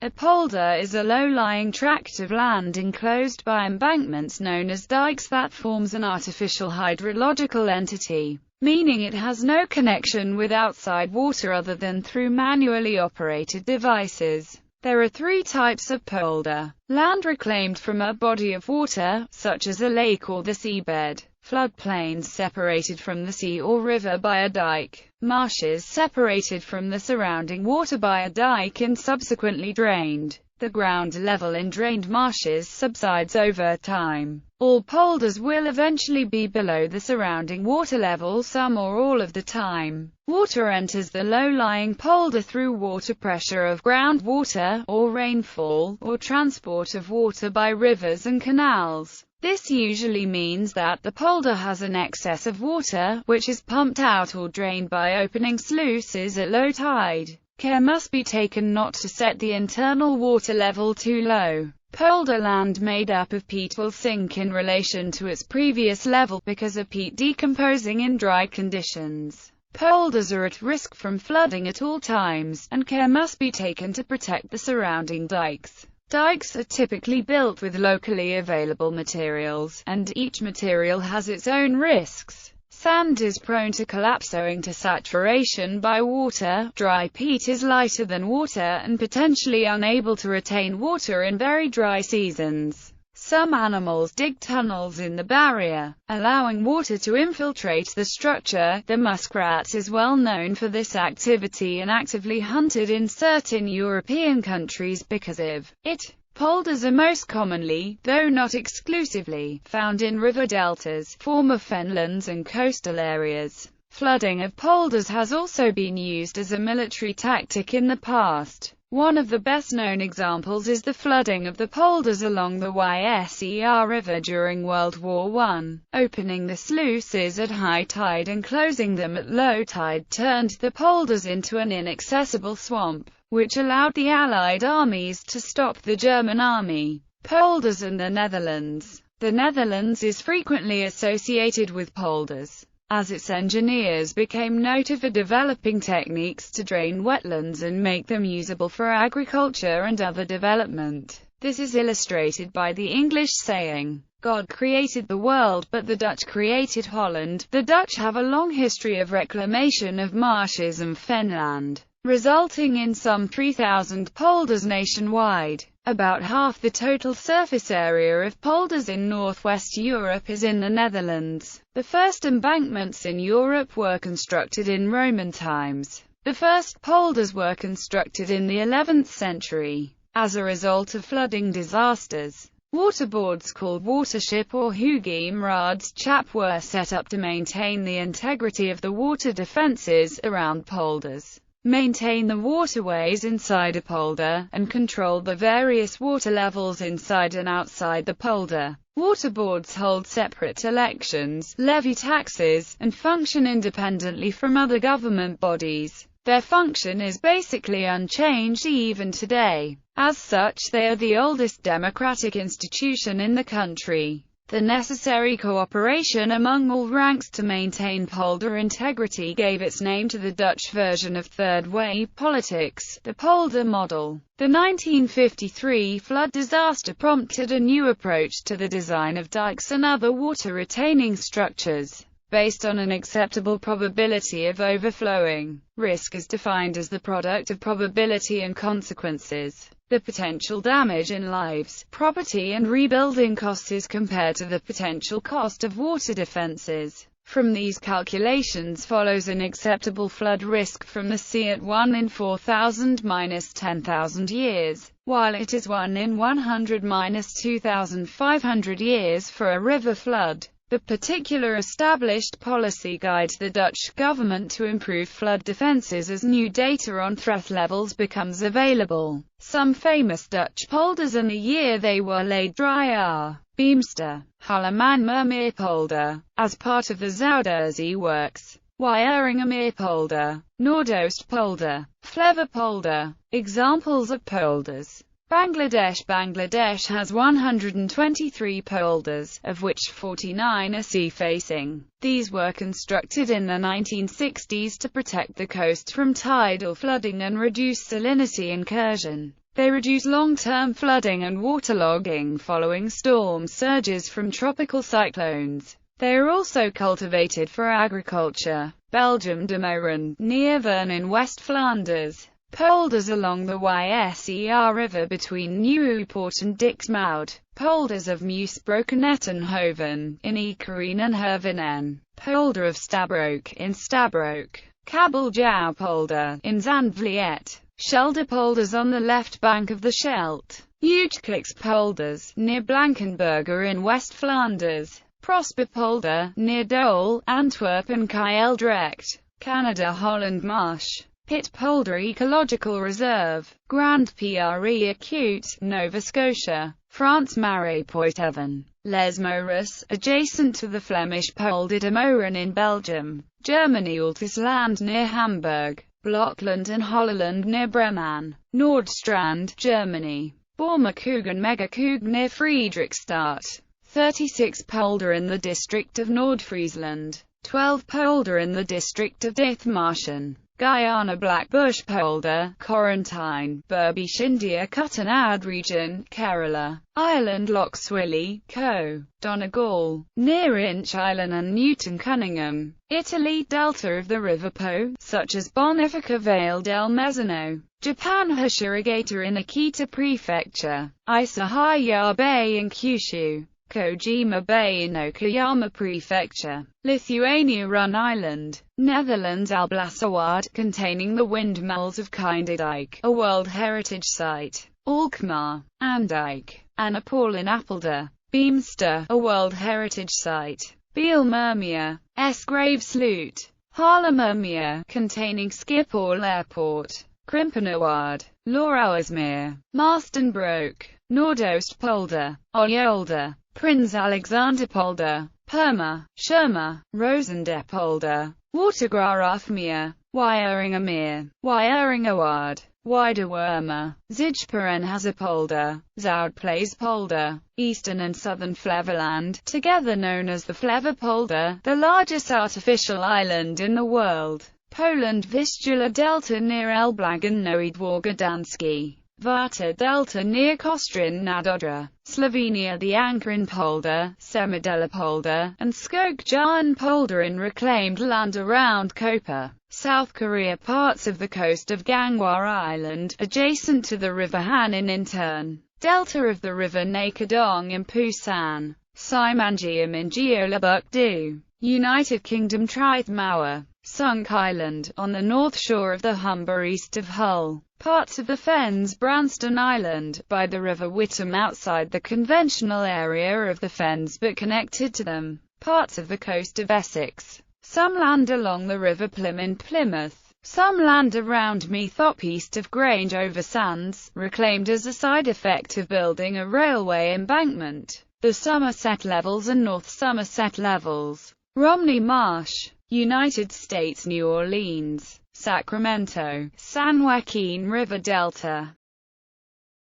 A polder is a low-lying tract of land enclosed by embankments known as dikes that forms an artificial hydrological entity, meaning it has no connection with outside water other than through manually operated devices. There are three types of polder: land reclaimed from a body of water, such as a lake or the seabed; floodplains separated from the sea or river by a dike; marshes separated from the surrounding water by a dike and subsequently drained. The ground level in drained marshes subsides over time. All polders will eventually be below the surrounding water level some or all of the time. Water enters the low-lying polder through water pressure of groundwater, or rainfall, or transport of water by rivers and canals. This usually means that the polder has an excess of water, which is pumped out or drained by opening sluices at low tide. Care must be taken not to set the internal water level too low. Polder land made up of peat will sink in relation to its previous level, because of peat decomposing in dry conditions. Polders are at risk from flooding at all times, and care must be taken to protect the surrounding dikes. Dikes are typically built with locally available materials, and each material has its own risks. Sand is prone to collapse owing to saturation by water. Dry peat is lighter than water and potentially unable to retain water in very dry seasons. Some animals dig tunnels in the barrier, allowing water to infiltrate the structure. The muskrat is well known for this activity and actively hunted in certain European countries because of it. Polders are most commonly, though not exclusively, found in river deltas, former fenlands and coastal areas. Flooding of polders has also been used as a military tactic in the past. One of the best-known examples is the flooding of the polders along the Yser River during World War I. Opening the sluices at high tide and closing them at low tide turned the polders into an inaccessible swamp, which allowed the Allied armies to stop the German army. Polders in the Netherlands. The Netherlands is frequently associated with polders, as its engineers became noted for developing techniques to drain wetlands and make them usable for agriculture and other development. This is illustrated by the English saying, "God created the world, but the Dutch created Holland." The Dutch have a long history of reclamation of marshes and fenland, resulting in some 3,000 polders nationwide. About half the total surface area of polders in northwest Europe is in the Netherlands. The first embankments in Europe were constructed in Roman times. The first polders were constructed in the 11th century. As a result of flooding disasters, waterboards called watership or Hoogheemraadschap were set up to maintain the integrity of the water defences around polders, maintain the waterways inside a polder, and control the various water levels inside and outside the polder. Waterboards hold separate elections, levy taxes, and function independently from other government bodies. Their function is basically unchanged even today. As such, they are the oldest democratic institution in the country. The necessary cooperation among all ranks to maintain polder integrity gave its name to the Dutch version of third-way politics, the polder model. The 1953 flood disaster prompted a new approach to the design of dikes and other water-retaining structures, based on an acceptable probability of overflowing. Risk is defined as the product of probability and consequences. The potential damage in lives, property and rebuilding costs is compared to the potential cost of water defenses. From these calculations follows an acceptable flood risk from the sea at 1 in 4,000–10,000 years, while it is 1 in 100–2,500 years for a river flood. The particular established policy guides the Dutch government to improve flood defences as new data on threat levels becomes available. Some famous Dutch polders in the year they were laid dry are Beemster, Hallemanmermeer polder, as part of the Zuiderzee works; Wieringermeer polder, Noordoost polder, Flevo polder. Examples of polders. Bangladesh has 123 polders, of which 49 are sea-facing. These were constructed in the 1960s to protect the coast from tidal flooding and reduce salinity incursion. They reduce long-term flooding and waterlogging following storm surges from tropical cyclones. They are also cultivated for agriculture. Belgium de Moeren, near Vern in West Flanders. Polders along the Yser River between Nieuwpoort and Dixmude. Polders of Meusbroken en Hoven, in Ekerien and Hervinen. Polder of Stabroek, in Stabroek. Kabeljauw Polder, in Zandvliet. Schelde polders on the left bank of the Scheldt. Uitkliks polders, near Blankenberger in West Flanders. Prosper polder, near Dole, Antwerp and Kieldrecht. Canada Holland Marsh. Pitt Polder Ecological Reserve. Grand Pré Acute, Nova Scotia. France Marais Poitevin. Les Maures, adjacent to the Flemish Polder de Moeren in Belgium. Germany Altusland near Hamburg. Blokland and Holland near Bremen. Nordstrand, Germany. Bormerkoog and Megakoog near Friedrichstadt. 36 Polder in the district of Nordfriesland. 12 Polder in the district of Dithmarschen. Guyana Blackbush Polder, Corentine, Berbice India Kuttanad region, Kerala. Ireland Loch Swilly, Co. Donegal, near Inch Island and Newton Cunningham. Italy Delta of the River Po, such as Bonifica Vale del Mezzano. Japan Hashirigata in Akita Prefecture. Isahaya Bay in Kyushu. Kojima Bay in Okayama Prefecture. Lithuania Run Island. Netherlands Alblasserdijk, containing the windmills of Kinderdijk, a World Heritage Site. Alkmaar, Andijk. Annapol in Apeldoorn. Beemster, a World Heritage Site. Beelmermeer. Esgravesloot. Haarlemmermeer, containing Schiphol Airport. Krimpenerwaard. Lauwersmeer. Maarstenbroek. Noordoostpolder. Oljolder. Prins Alexander Polder. Perma, Scherma, Rosendepolder. Watergraafmeer. Wieringermeer. Wieringerwaard. Weidewormer. Zijperenhazepolder. Zoutpleespolder. Eastern and Southern Flevoland, together known as the Flevopolder, the largest artificial island in the world. Poland Vistula Delta near Elblagen Noidworgodanski. Vata Delta near Kostrin nad Odra. Slovenia the Ankaran Polder, Semidela Polder, and Skogjan Polder in reclaimed land around Koper. South Korea parts of the coast of Ganghwa Island, adjacent to the River Han in turn. Delta of the River Nakadong in Pusan. Simangium in Jeollabuk-do. United Kingdom Trithmauer. Sunk Island, on the north shore of the Humber east of Hull. Parts of the Fens Branston Island, by the River Witham outside the conventional area of the Fens but connected to them. Parts of the coast of Essex. Some land along the River Plym in Plymouth. Some land around Meathop east of Grange over Sands, reclaimed as a side effect of building a railway embankment. The Somerset Levels and North Somerset Levels. Romney Marsh. United States New Orleans. Sacramento. San Joaquin River Delta.